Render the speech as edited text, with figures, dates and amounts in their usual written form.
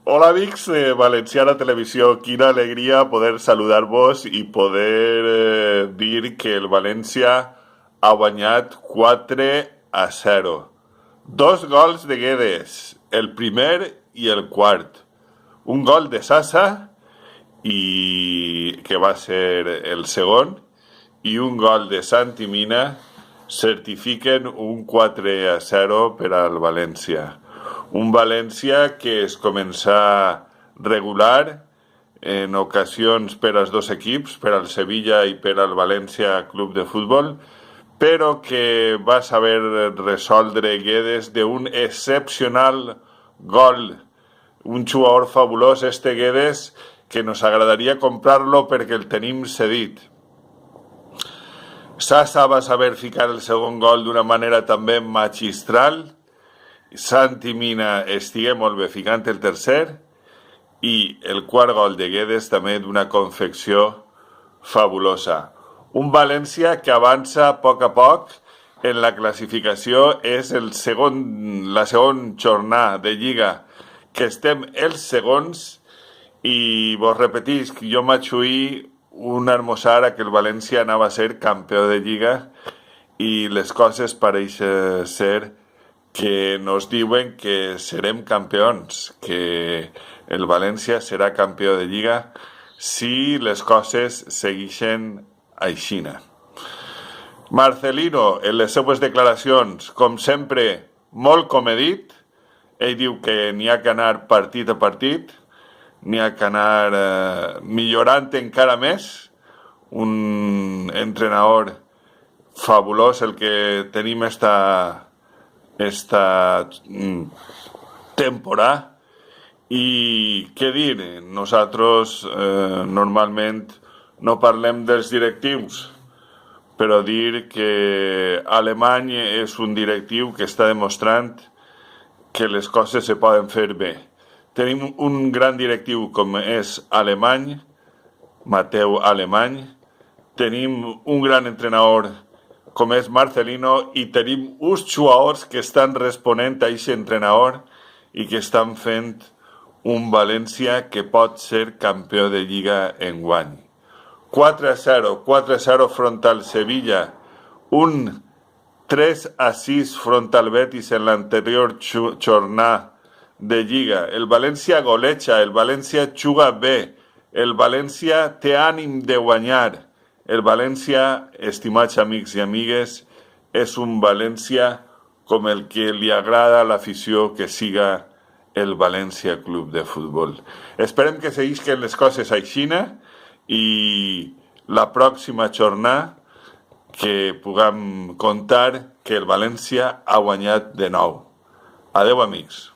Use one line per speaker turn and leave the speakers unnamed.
Hola amics de Valenciana Televisió, quina alegria poder saludar-vos i poder dir que el València ha guanyat 4-0. Dos gols de Guedes, el primer i el quart. Un gol de Sasa, que va ser el segon, i un gol de Santi Mina certifiquen un 4-0 per al València. Un València que es comença regular en ocasions per als dos equips, per al Sevilla i per al València Club de Futbol, però que va saber resoldre Guedes d'un excepcional gol. Un jugador fabulós, este Guedes, que nos agradaria comprar-lo perquè el tenim cedit. Sasa va saber ficar el segon gol d'una manera també magistral. Santi Mina estigué molt bé ficant el tercer i el quart gol de Guedes també d'una confecció fabulosa. Un València que avança a poc en la classificació, és la segona jornada de Lliga que estem els segons i vos repetisc, jo m'aixuï un hermosar a que el València anava a ser campió de Lliga i les coses pareixen ser que nos diuen que serem campions, que el València serà campió de Lliga si les coses segueixen aixina. Marcelino, en les seues declaracions, com sempre, molt comedit. Ell diu que n'hi ha que anar partit a partit, n'hi ha que anar millorant encara més. Un entrenador fabulós el que tenim esta temporada. I què dir, nosaltres normalment no parlem dels directius, però dir que Alemany és un directiu que està demostrant que les coses se poden fer bé. Tenim un gran directiu com és Alemany, Mateu Alemany, tenim un gran entrenador com és Marcelino i tenim uns jugadors que estan responent a aquest entrenador i que estan fent un València que pot ser campió de Lliga enguany. 4-0 front al Sevilla, un 3-6 front al Betis en l'anterior jornada de Lliga. El València goleja, el València juga bé, el València té ànim de guanyar. El València, estimats amics i amigues, és un València com el que li agrada a l'afició que siga el València Club de Futbol. Esperem que seguisquen les coses aixina i la pròxima jornada que puguem contar que el València ha guanyat de nou. Adeu, amics.